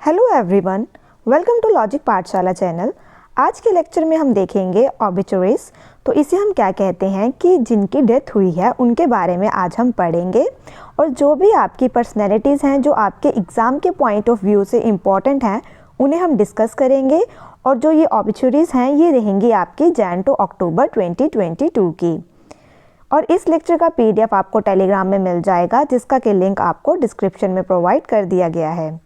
Hello everyone, welcome to logic Pathshala channel. आज के lecture में हम देखेंगे ऑबिचुरीज। तो इसे हम क्या कहते हैं कि जिनकी डेथ हुई है उनके बारे में आज हम पढ़ेंगे, और जो भी आपकी पर्सनैलिटीज़ हैं जो आपके एग्ज़ाम के पॉइंट ऑफ व्यू से इम्पॉर्टेंट हैं उन्हें हम डिस्कस करेंगे। और जो ये ऑबिचुरीज हैं ये रहेंगी आपकी जैन टू अक्टूबर 2022 की। और इस लेक्चर का PDF आपको टेलीग्राम में मिल जाएगा, जिसका कि लिंक आपको डिस्क्रिप्शन में प्रोवाइड कर दिया गया है।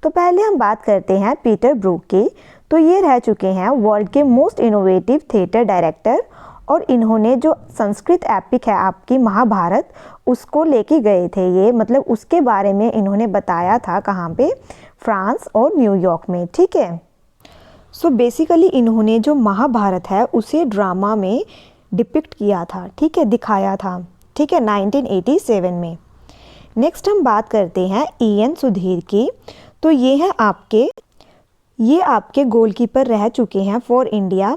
तो पहले हम बात करते हैं पीटर ब्रूक की। तो ये रह चुके हैं वर्ल्ड के मोस्ट इनोवेटिव थिएटर डायरेक्टर, और इन्होंने जो संस्कृत एपिक है आपकी महाभारत उसको लेके गए थे। ये मतलब उसके बारे में इन्होंने बताया था कहाँ पे, फ्रांस और न्यूयॉर्क में। ठीक है। सो बेसिकली इन्होंने जो महाभारत है उसे ड्रामा में डिपिक्ट किया था, ठीक है, दिखाया था, ठीक है, 1987 में। नेक्स्ट हम बात करते हैं EN सुधीर की। तो ये आपके गोलकीपर रह चुके हैं फॉर इंडिया,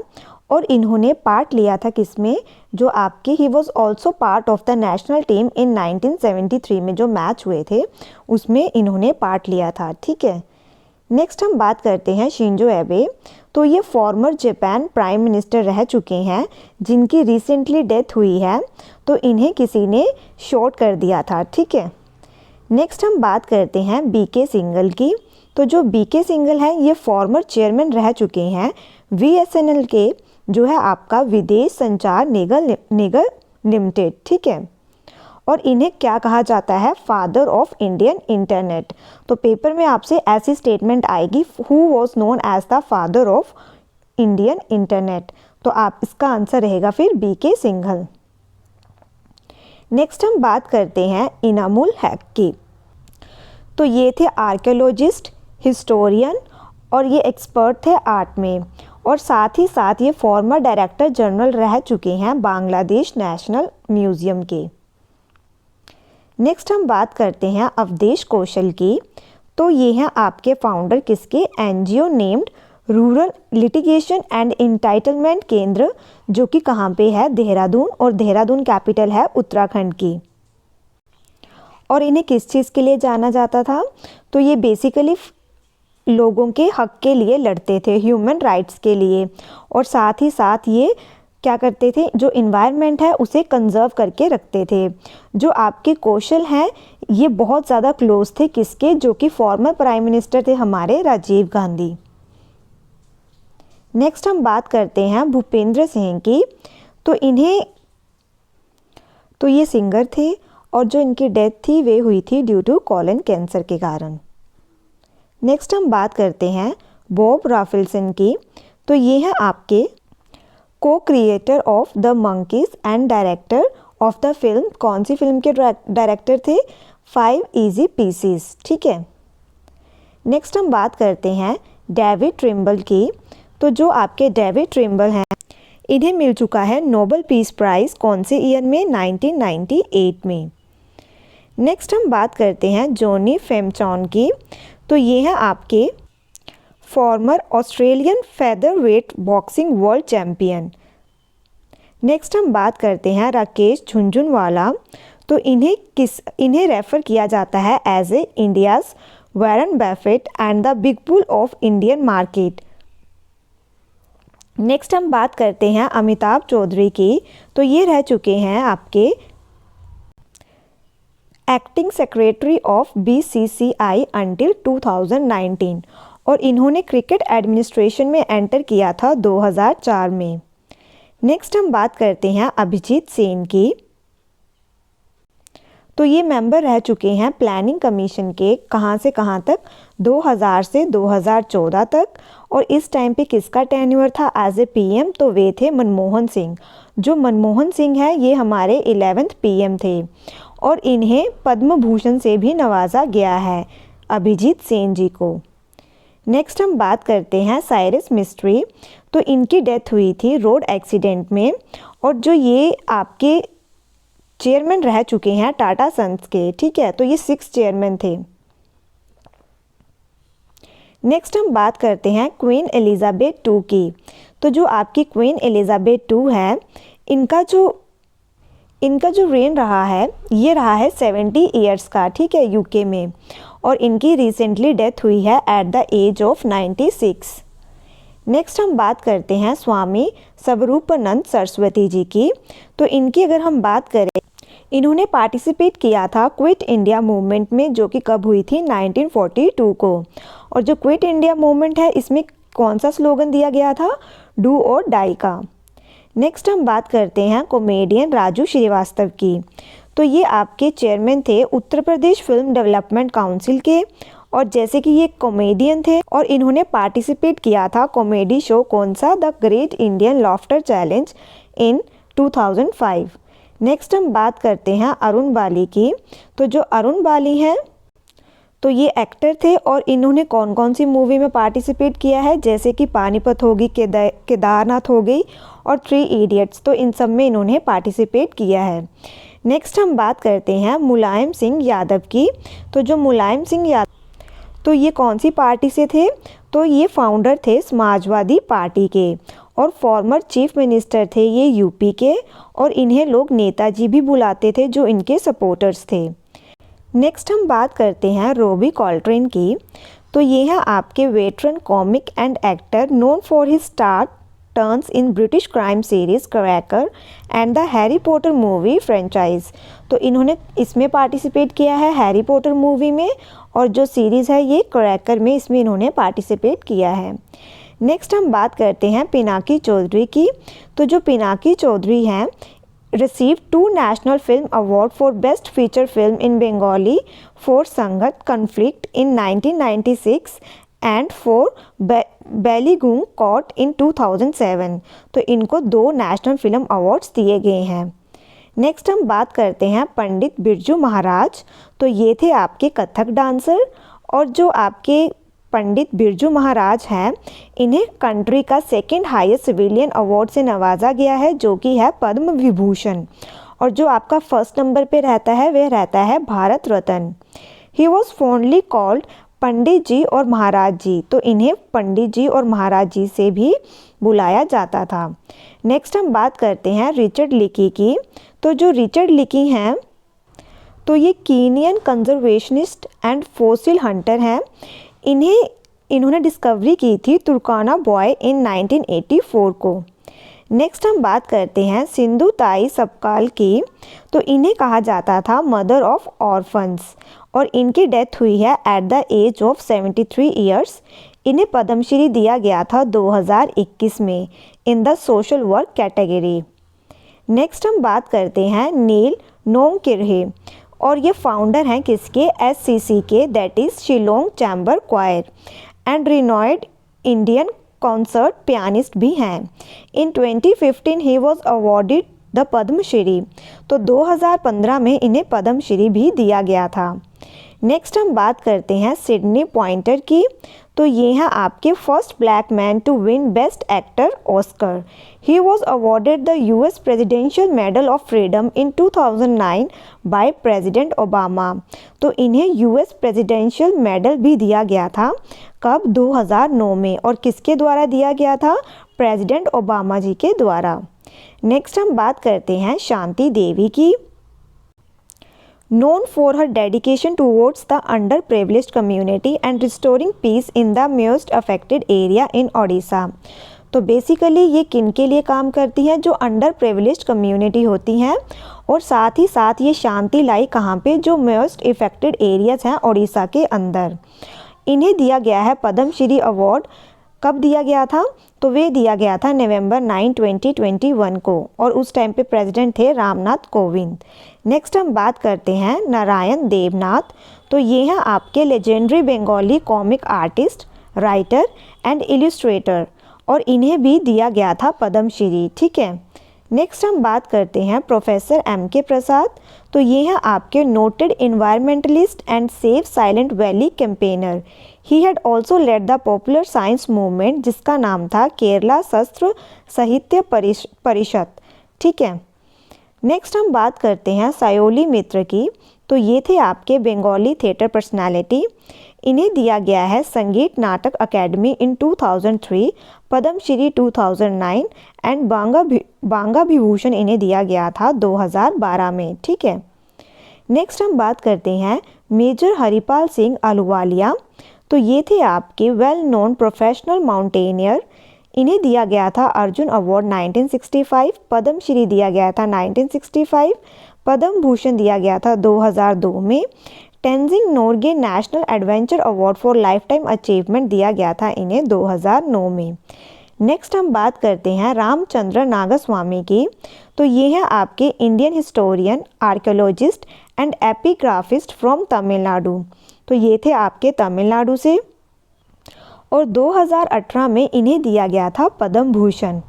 और इन्होंने पार्ट लिया था किसमें, जो आपके ही was also part of the national team in 1973 में जो मैच हुए थे उसमें इन्होंने पार्ट लिया था। ठीक है। नेक्स्ट हम बात करते हैं शिंजो एबे। तो ये फॉर्मर जापान प्राइम मिनिस्टर रह चुके हैं जिनकी रिसेंटली डेथ हुई है। तो इन्हें किसी ने शॉट कर दिया था। ठीक है। नेक्स्ट हम बात करते हैं BK सिंघल की। तो जो BK सिंघल है ये फॉर्मर चेयरमैन रह चुके हैं VSNL के, जो है आपका विदेश संचार निगम लिमिटेड। ठीक है। और इन्हें क्या कहा जाता है, फादर ऑफ इंडियन इंटरनेट। तो पेपर में आपसे ऐसी स्टेटमेंट आएगी, who was known as the father of Indian internet. तो आप इसका आंसर रहेगा फिर BK सिंघल। नेक्स्ट हम बात करते हैं इनामुल हक की। तो ये थे आर्कियोलॉजिस्ट, हिस्टोरियन, और ये एक्सपर्ट थे आर्ट में, और साथ ही साथ ये फॉर्मर डायरेक्टर जनरल रह चुके हैं बांग्लादेश नेशनल म्यूज़ियम के। नेक्स्ट हम बात करते हैं अवधेश कौशल की। तो ये हैं आपके फाउंडर किसके, NGO named rural litigation and entitlement केंद्र, जो कि कहाँ पे है, देहरादून, और देहरादून कैपिटल है उत्तराखंड की। और इन्हें किस चीज़ के लिए जाना जाता था, तो ये बेसिकली लोगों के हक के लिए लड़ते थे, ह्यूमन राइट्स के लिए, और साथ ही साथ ये क्या करते थे, जो इन्वायरमेंट है उसे कंजर्व करके रखते थे। जो आपके कौशल हैं ये बहुत ज़्यादा क्लोज थे किसके, जो कि फॉर्मर प्राइम मिनिस्टर थे हमारे राजीव गांधी। नेक्स्ट हम बात करते हैं भूपेंद्र सिंह की। तो ये सिंगर थे, और जो इनकी डेथ थी वे हुई थी ड्यू टू कोलन कैंसर के कारण। नेक्स्ट हम बात करते हैं बॉब राफेल्सन की। तो ये हैं आपके को creator of the monkeys and director of the film, कौन सी फिल्म के डायरेक्टर थे, 5 इजी पीसीज। ठीक है। नेक्स्ट हम बात करते हैं डेविड ट्रिम्बल की। तो जो आपके डेविड ट्रिम्बल हैं इन्हें मिल चुका है नोबेल पीस प्राइज़, कौन से ईयर में, 1998 में। नेक्स्ट हम बात करते हैं जॉनी फेमचॉन की। तो ये हैं आपके farmer Australian featherweight boxing world champion. Next हम बात करते हैं राकेश झुनझुनवाला। तो इन्हें रेफ़र किया जाता है as a India's Warren Buffett and the big bull of Indian market. Next हम बात करते हैं अमिताभ चौधरी की। तो ये रह चुके हैं आपके acting secretary of BCCI until 2019, और इन्होंने क्रिकेट एडमिनिस्ट्रेशन में एंटर किया था 2004 में। नेक्स्ट हम बात करते हैं अभिजीत सेन की। तो ये मेंबर रह चुके हैं प्लानिंग कमीशन के, कहाँ से कहाँ तक, 2000 से 2014 तक। और इस टाइम पे किसका टेन्योर था एज ए PM, तो वे थे मनमोहन सिंह। जो मनमोहन सिंह है ये हमारे 11th PM थे, और इन्हें पद्म भूषण से भी नवाजा गया है अभिजीत सेन जी को। नेक्स्ट हम बात करते हैं साइरस मिस्ट्री। तो इनकी डेथ हुई थी रोड एक्सीडेंट में, और जो ये आपके चेयरमैन रह चुके हैं टाटा सन्स के। ठीक है। तो ये 6 चेयरमैन थे। नेक्स्ट हम बात करते हैं क्वीन एलिजाबेथ 2 की। तो जो आपकी क्वीन एलिजाबेथ 2 है, इनका जो इनका जो रेन रहा है ये रहा है 70 ईयर्स का, ठीक है, यूके में। और इनकी रिसेंटली डेथ हुई है at the age of 96। Next हम बात करते हैं स्वामी स्वरूपानंद सरस्वती जी की। तो इनकी अगर हम बात करें, इन्होंने पार्टिसिपेट किया था क्विट इंडिया मूवमेंट में, जो कि कब हुई थी 1942 को। और जो क्विट इंडिया मूवमेंट है इसमें कौन सा स्लोगन दिया गया था, डू और डाई का। नेक्स्ट हम बात करते हैं कॉमेडियन राजू श्रीवास्तव की। तो ये आपके चेयरमैन थे Uttar Pradesh film development council के, और जैसे कि ये कॉमेडियन थे और इन्होंने पार्टिसिपेट किया था कॉमेडी शो कौन सा, the great Indian laughter challenge in 2005। Next हम बात करते हैं अरुण बाली की। तो जो अरुण बाली हैं तो ये एक्टर थे और इन्होंने कौन कौन सी मूवी में पार्टिसिपेट किया है, जैसे कि पानीपत होगी, केदारनाथ हो गई और 3 इडियट्स, तो इन सब में इन्होंने पार्टिसिपेट किया है। नेक्स्ट हम बात करते हैं मुलायम सिंह यादव की। तो जो मुलायम सिंह यादव, तो ये कौन सी पार्टी से थे, तो ये फाउंडर थे समाजवादी पार्टी के और फॉर्मर चीफ मिनिस्टर थे ये यूपी के, और इन्हें लोग नेताजी भी बुलाते थे जो इनके सपोर्टर्स थे। नेक्स्ट हम बात करते हैं रॉबी कॉल्ट्रेन की। तो ये हैं आपके veteran comic and actor known for his star turns in British crime series cracker and the Harry Potter movie franchise. तो इन्होंने इसमें पार्टिसिपेट किया है हैरी पॉटर मूवी में, और जो सीरीज़ है ये क्रैकर में, इसमें इन्होंने पार्टिसिपेट किया है। नेक्स्ट हम बात करते हैं पिनाकी चौधरी की। तो जो पिनाकी चौधरी हैं received 2 National Film Award for Best Feature Film in Bengali for Sangat Conflict in 1996 and for Ballygung Court in 2007। तो इनको 2 नेशनल फिल्म अवार्ड्स दिए गए हैं। नेक्स्ट हम बात करते हैं पंडित बिरजू महाराज। तो ये थे आपके कथक डांसर, और जो आपके पंडित बिरजू महाराज हैं इन्हें कंट्री का 2nd हाईएस्ट सिविलियन अवार्ड से नवाजा गया है, जो कि है पद्म विभूषण। और जो आपका फर्स्ट नंबर पे रहता है वह रहता है Bharat Ratna. He was fondly called पंडित जी और महाराज जी। तो इन्हें पंडित जी और महाराज जी से भी बुलाया जाता था। नेक्स्ट हम बात करते हैं रिचर्ड लिकी की। तो जो रिचर्ड लिकी हैं तो ये Kenyan conservationist and fossil Hunter हैं। इन्होंने डिस्कवरी की थी तुर्काना बॉय इन 1984 को। नेक्स्ट हम बात करते हैं सिंधु ताई सपकाल की। तो इन्हें कहा जाता था मदर ऑफ ऑर्फन्स, और इनकी डेथ हुई है at the age of 73 years. इन्हें पद्मश्री दिया गया था 2021 में in the social work category. Next हम बात करते हैं नील नोंगकिरहे, और ये फाउंडर हैं किसके, SCC के, that is Shillong chamber choir, and renowned Indian concert pianist भी हैं। इन 2015 ही वॉज अवॉर्डेड द पद्मश्री। तो 2015 में इन्हें पद्मश्री भी दिया गया था। नेक्स्ट हम बात करते हैं सिडनी पॉइंटर की। तो ये हैं आपके first black man to win best actor Oscar. He was awarded the US presidential medal of freedom in 2009 by president Obama. तो इन्हें US प्रेसिडेंशियल मेडल भी दिया गया था, कब, 2009 में, और किसके द्वारा दिया गया था, प्रेसिडेंट ओबामा जी के द्वारा। नेक्स्ट हम बात करते हैं शांति देवी की। known for her dedication towards the underprivileged community and restoring peace in the most affected area in Odisha। तो बेसिकली ये किन के लिए काम करती हैं, जो अंडर प्रिविलेज्ड कम्युनिटी होती हैं, और साथ ही साथ ये शांति लाई कहाँ पे, जो मोस्ट इफेक्टेड एरियाज हैं उड़ीसा के अंदर। इन्हें दिया गया है पद्मश्री अवार्ड, कब दिया गया था, तो वे दिया गया था नवंबर 9, 2021 को, और उस टाइम पे प्रेसिडेंट थे रामनाथ कोविंद। नेक्स्ट हम बात करते हैं नारायण देवनाथ। तो ये हैं आपके legendary Bengali comic artist, writer and Illustrator, और इन्हें भी दिया गया था पद्मश्री, ठीक है। नेक्स्ट हम बात करते हैं प्रोफेसर MK प्रसाद। तो ये हैं आपके noted environmentalist and save Silent Valley campaigner. He had also led the popular science movement, जिसका नाम था केरला शस्त्र साहित्य परिषद, ठीक है। नेक्स्ट हम बात करते हैं सायोली मित्र की। तो ये थे आपके बंगाली थिएटर पर्सनालिटी। इन्हें दिया गया है Sangeet Natak academy in 2003, Padma Shri 2009 and Banga Vibhushan इन्हें दिया गया था 2012 में। ठीक है, नेक्स्ट हम बात करते हैं मेजर हरिपाल सिंह अहलूवालिया। तो ये थे आपके वेल नोन प्रोफेशनल माउंटेनियर। इन्हें दिया गया था अर्जुन अवार्ड 1965, पद्मश्री दिया गया था 1965, पद्म भूषण दिया गया था 2002 में, Tenzing Norgay national adventure award for life time achievement दिया गया था इन्हें 2009 में। नेक्स्ट हम बात करते हैं रामचंद्र नागस्वामी की। तो ये हैं आपके Indian historian, archaeologist and epigraphist from Tamil Nadu. तो ये थे आपके तमिलनाडु से और 2018 में इन्हें दिया गया था पद्म भूषण।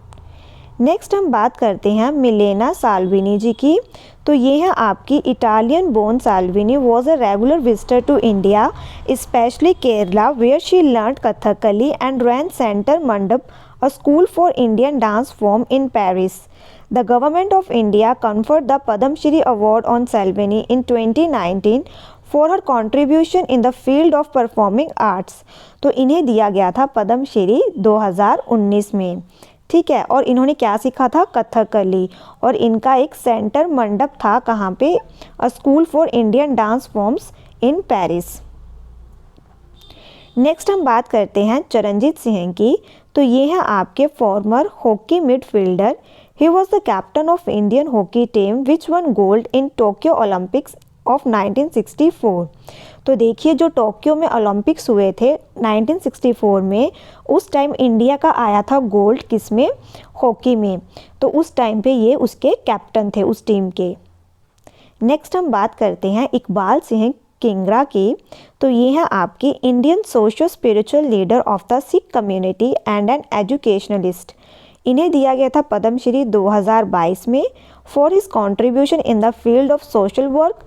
नेक्स्ट हम बात करते हैं मिलेना साल्विनी जी की। तो ये हैं आपकी Italian born Salvini was a regular visitor to India specially Kerala where she learn Kathakali and ran centre Mandap a school for Indian dance form in Paris. The government of India conferred the Padma Shri Award on Salvini in 2019 for her contribution in the field of performing arts. तो इन्हें दिया गया था पद्म श्री 2019 में। ठीक है, और इन्होंने क्या सीखा था? कथकली। और इनका एक सेंटर मंडप था कहाँ पे? अ school for Indian dance forms in Paris. Next हम बात करते हैं चरणजीत सिंह की। तो ये हैं आपके farmer hockey midfielder. He was the captain of Indian hockey team which one gold in Tokyo Olympics of 1964। तो देखिए, जो टोक्यो में ओलंपिक्स हुए थे 1964 में, उस टाइम इंडिया का आया था गोल्ड किस में? हॉकी में। तो उस टाइम पे ये उसके कैप्टन थे उस टीम के। नेक्स्ट हम बात करते हैं इकबाल सिंह किंगरा की। तो ये हैं आपकी Indian socio spiritual leader of the Sikh community and an educationalist. इन्हें दिया गया था पद्मश्री 2022 में for his contribution in the field of social work.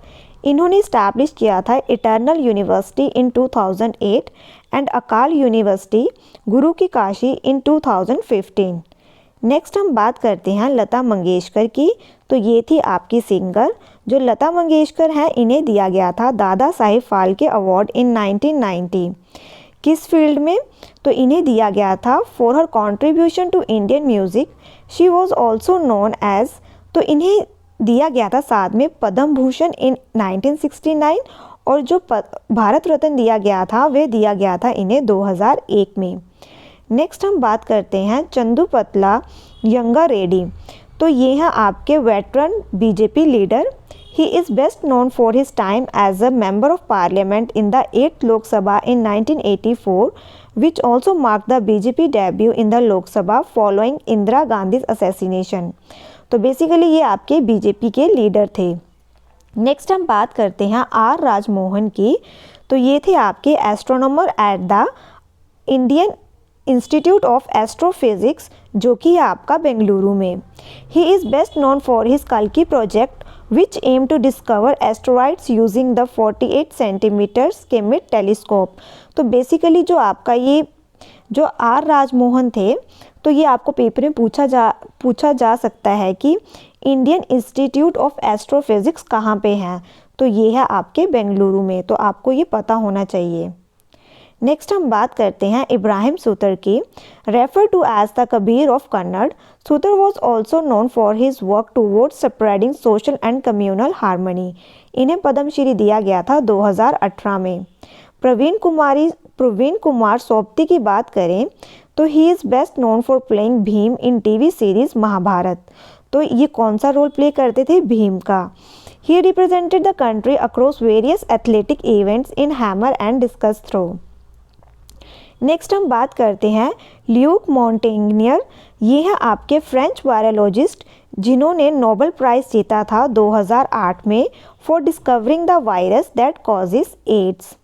इन्होंने इस्टेब्लिश किया था Eternal University in 2008 and Akal University Guru ki Kashi in 2015। Next हम बात करते हैं लता मंगेशकर की। तो ये थी आपकी सिंगर। जो लता मंगेशकर हैं, इन्हें दिया गया था दादा साहेब फाल्के अवार्ड इन 1990। किस फील्ड में? तो इन्हें दिया गया था for her contribution to Indian music. She was also known as. तो इन्हें दिया गया था साथ में पद्म भूषण इन 1969 और जो भारत रत्न दिया गया था वह दिया गया था इन्हें 2001 में। नेक्स्ट हम बात करते हैं चंदू पतला यंगा रेड्डी। तो ये हैं आपके veteran BJP leader. He is best known for his time as a member of parliament in the 8th Lok Sabha in 1984 which also mark the BJP debut in the Lok Sabha following Indira Gandhi assassination. तो बेसिकली ये आपके बीजेपी के leader थे। Next हम बात करते हैं are Rajmohan की। तो ये थे आपके astronomer at the Indian institute of astrophysics, जो कि है आपका बेंगलुरु में। He is best known for his कल्की project which aim to discover asteroids using the 48 centimetre Schmidt telescope. तो बेसिकली जो आपका ये जो आर राजमोहन थे, तो ये आपको पेपर में पूछा जा सकता है कि इंडियन इंस्टीट्यूट ऑफ एस्ट्रोफिजिक्स कहाँ पे हैं। तो ये है आपके बेंगलुरु में, तो आपको ये पता होना चाहिए। नेक्स्ट हम बात करते हैं इब्राहिम सूतर की। Refer to as the Kabir of Kannada, Sutar was also known for his work towards spreading social and communal harmony. इन्हें पद्मश्री दिया गया था 2018 में। प्रवीण कुमार सोबती की बात करें तो he is best known for playing Bhim in TV series Mahabharat. तो ये कौन सा रोल प्ले करते थे? भीम का। He represented the country across various athletic events in hammer and discus throw. Next हम बात करते हैं ल्यूक मोंटेग्नियर। ये हैं आपके फ्रेंच वायरोलॉजिस्ट जिन्होंने नोबेल प्राइज़ जीता था 2008 में for discovering the virus that causes AIDS.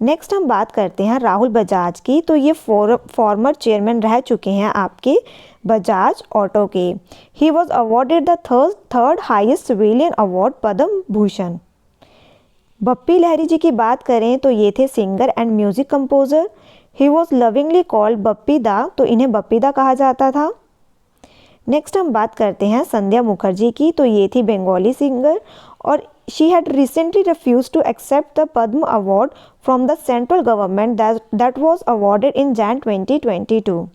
Next हम बात करते हैं राहुल बजाज की। तो ये फॉर्मर चेयरमैन रह चुके हैं आपके बजाज ऑटो के। He was awarded the third highest civilian award Padma Bhushan. Bappi Lahiri ji की बात करें तो ये थे singer and music composer. He was lovingly called Bappi da. तो इन्हें बप्पी दा कहा जाता था। नेक्स्ट हम बात करते हैं संध्या मुखर्जी की। तो ये थी बंगाली सिंगर और she had recently refused to accept the Padma Award from the central government that was awarded in Jan 2022.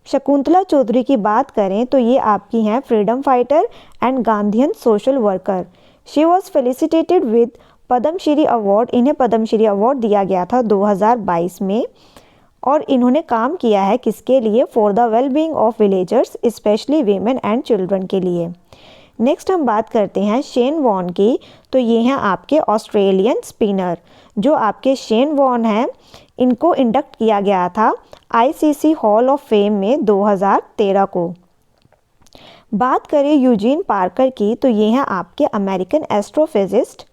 Shakuntala Chaudhary की बात करें तो ये आपकी हैं freedom fighter and Gandhian social worker. She was felicitated with Padma Shri award. इन्हें पद्मश्री अवार्ड दिया गया था 2022 में और इन्होंने काम किया है किसके लिए? For the well being of villagers specially women and children के लिए। नेक्स्ट हम बात करते हैं शेन वॉन की। तो ये हैं आपके ऑस्ट्रेलियन स्पिनर। जो आपके शेन वॉन हैं इनको इंडक्ट किया गया था आईसीसी हॉल ऑफ फेम में 2013 को। बात करें यूजीन पार्कर की तो ये हैं आपके अमेरिकन एस्ट्रोफिजिस्ट।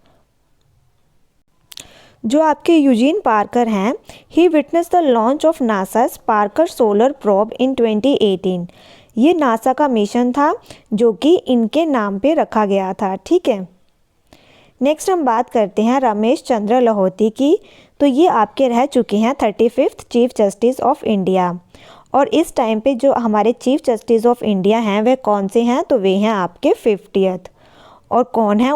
जो आपके यूजीन पार्कर हैं he witness the launch of NASA's Parker solar probe in 2018। ये नासा का मिशन था जो कि इनके नाम पे रखा गया था। ठीक है, नेक्स्ट हम बात करते हैं रमेश चंद्र लाहौटी की। तो ये आपके रह चुके हैं 35th chief justice of India. और इस टाइम पे जो हमारे चीफ जस्टिस ऑफ इंडिया हैं वह कौन से हैं? तो वे हैं आपके 50th। और कौन है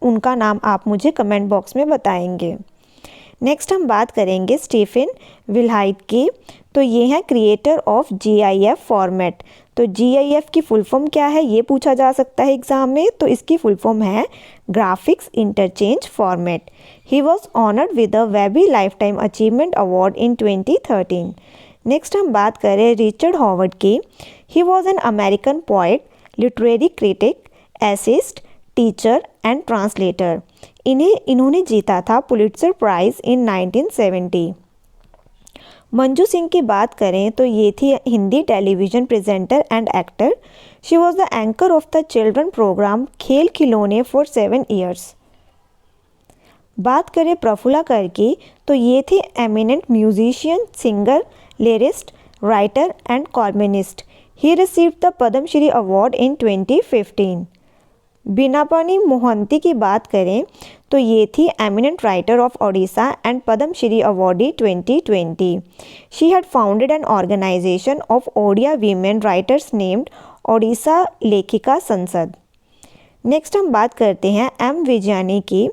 उनका नाम आप मुझे कमेंट बॉक्स में बताएंगे। नेक्स्ट हम बात करेंगे स्टीफन विलहाइट की। तो ये हैं क्रिएटर ऑफ जीआईएफ फॉर्मेट। तो जीआईएफ की फुल फॉर्म क्या है ये पूछा जा सकता है एग्जाम में। तो इसकी फुल फॉर्म है graphics interchange format. He was honoured with the Webby lifetime achievement award in 2013। Next हम बात करें रिचर्ड हॉवर्ड की। He was an American poet, literary critic, essayist, teacher and translator. इन्होंने जीता था Pulitzer prize in 1970। Manju Singh की बात करें तो ये थी Hindi television presenter and actor. She was the anchor of the children programme Khel खिलौने फॉर 7 years। बात करें प्रफुल्ला कर की तो ये थे eminent musician, singer, lyricist, writer and columnist. He received the Padmashri award in 2015। Binapani Mohanty की बात करें तो ये थी eminent writer of Odisha and Padmashri awardee 2020। She had founded an organisation of Odia women writers named Odisha Lekhika Sansad. Next हम बात करते हैं एम विजयानी की।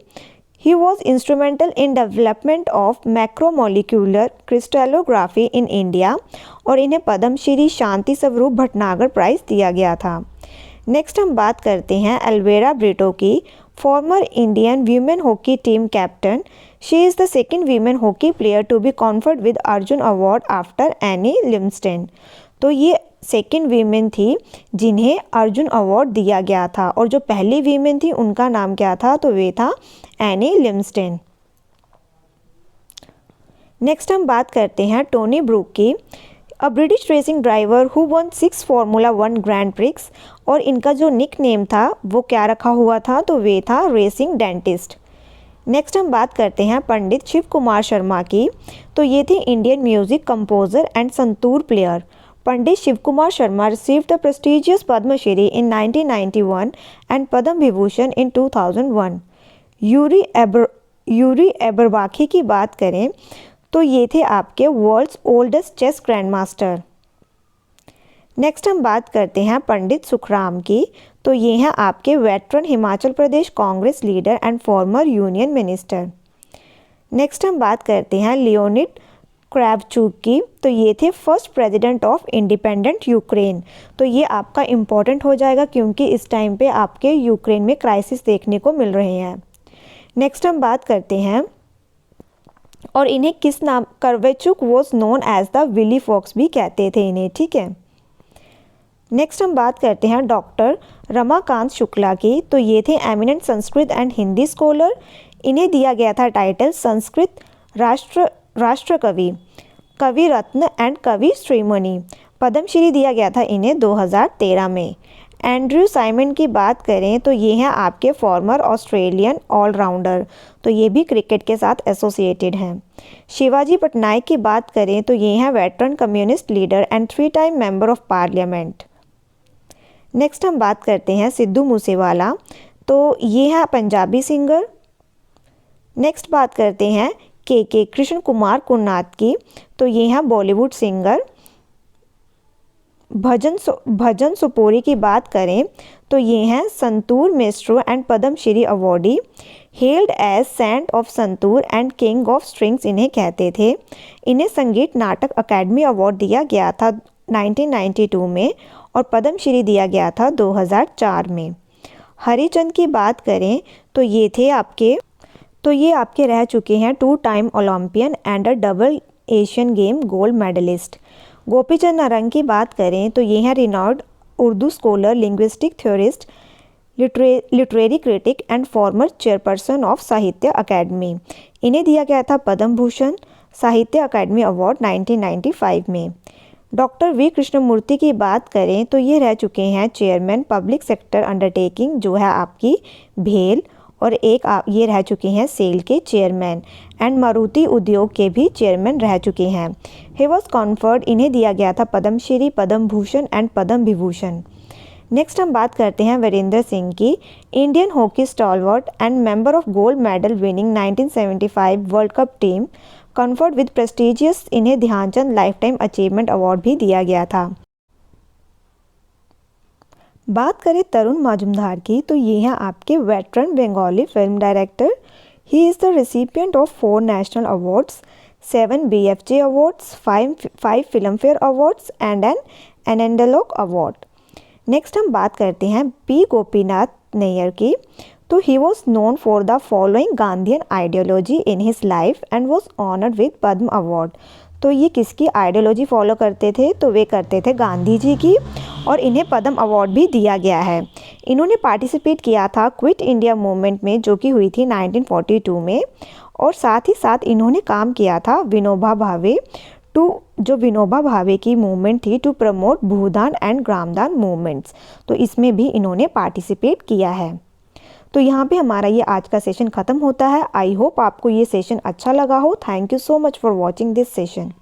He was instrumental in development of macromolecular crystallography in India और इन्हें पद्मश्री शांति स्वरूप भटनागर प्राइज़ दिया गया था। नेक्स्ट हम बात करते हैं एल्वेरा ब्रिटो की। Former Indian women hockey team captain. She is the second women hockey player to be conferred with Arjuna award after Anne Lumsden. तो ये सेकेंड वीमेन थी जिन्हें अर्जुन अवार्ड दिया गया था और जो पहली वीमेन थी उनका नाम क्या था? तो वे था एनी लिम्स्टेन। नेक्स्ट हम बात करते हैं टोनी ब्रूक की। A British racing driver who one 6 Formula 1 grand prix. और इनका जो निक नेम था वो क्या रखा हुआ था? तो वे था रेसिंग डेंटिस्ट। नेक्स्ट हम बात करते हैं पंडित शिव कुमार शर्मा की। तो ये थे Indian music composer and santoor player. Pandit Shiv Kumar Sharma received the prestigious Padmashri in 1991 and Padma Vibhushan in 2001। Yuri Averbakh की बात करें तो ये थे आपके world's oldest chess grandmaster. Next हम बात करते हैं पंडित सुखराम की। तो ये हैं आपके veteran Himachal Pradesh Congress leader and former union minister. Next हम बात करते हैं लियोनिड क्रेवचुक की। तो ये थे first president of independent Ukraine. तो ये आपका इम्पॉर्टेंट हो जाएगा क्योंकि इस टाइम पे आपके यूक्रेन में क्राइसिस देखने को मिल रहे हैं। नेक्स्ट हम बात करते हैं और इन्हें किस नाम? कर्वेचुक was known as the wily fox भी कहते थे इन्हें। ठीक है, नेक्स्ट हम बात करते हैं डॉक्टर रमाकांत शुक्ला की। तो ये थे eminent Sanskrit and Hindi scholar. इन्हें दिया गया था टाइटल संस्कृत राष्ट्र कवि, कवि रत्न एंड कवि श्रीमणि। पद्मश्री दिया गया था इन्हें 2013 में। एंड्रयू साइमन की बात करें तो ये हैं आपके फॉर्मर ऑस्ट्रेलियन ऑलराउंडर। तो ये भी क्रिकेट के साथ एसोसिएटेड हैं। शिवाजी पटनायक की बात करें तो ये हैं veteran communist leader and 3 time member of parliament. Next हम बात करते हैं सिद्धू मूसेवाला। तो ये हैं पंजाबी सिंगर। नेक्स्ट बात करते हैं के कृष्ण कुमार कुन्नाथ की। तो ये हैं बॉलीवुड सिंगर। भजन सुपोरी की बात करें तो ये हैं santoor maestro and Padma Shri awardee, held as saint of santoor and king of strings इन्हें कहते थे। इन्हें संगीत नाटक अकेडमी अवार्ड दिया गया था 1992 में और पद्मश्री दिया गया था 2004 में। हरिचंद की बात करें तो ये आपके रह चुके हैं 2 time Olympian and a double Asian game gold medalist. Gopichand Narang की बात करें तो ये हैं renowned Urdu scholar, linguistic theorist, literary critic and former chairperson of Sahitya Akademi. इन्हें दिया गया था पद्म भूषण साहित्य अकेडमी अवार्ड 1995 में। डॉक्टर वी कृष्णमूर्ति की बात करें तो ये रह चुके हैं चेयरमैन पब्लिक सेक्टर अंडरटेकिंग जो है आपकी भेल, और ये रह चुके हैं सेल के चेयरमैन, एंड मारुति उद्योग के भी चेयरमैन रह चुके हैं। ही वॉज कॉन्फर्ड, इन्हें दिया गया था पद्मश्री, पद्म भूषण एंड पद्म विभूषण। नेक्स्ट हम बात करते हैं वीरेंद्र सिंह की। Indian hockey stalwart and member of gold medal winning 1975 world cup team, conferred with prestigious, इन्हें Dhyanchand lifetime achievement award भी दिया गया था। बात करें तरुण मजूमदार की तो ये हैं आपके veteran Bengali film director. He is the recipient of 4 national awards, 7 BFJ awards, 5 Filmfare awards and an Anandalok award. Next हम बात करते हैं पी गोपीनाथ नैयर की। तो he was known for the following Gandhian ideology in his life and was honoured with Padma award. तो ये किसकी ideology follow करते थे? तो वे करते थे गांधी जी की, और इन्हें पद्म अवार्ड भी दिया गया है। इन्होंने पार्टिसिपेट किया था क्विट इंडिया मूवमेंट में जो कि हुई थी 1942 में, और साथ ही साथ इन्होंने काम किया था विनोबा भावे की मूवमेंट थी to promote Bhoodan and Gramdan movements, तो इसमें भी इन्होंने पार्टिसिपेट किया है। तो यहाँ पे हमारा ये आज का सेशन ख़त्म होता है। आई होप आपको ये सेशन अच्छा लगा हो। Thank you so much for watching this session.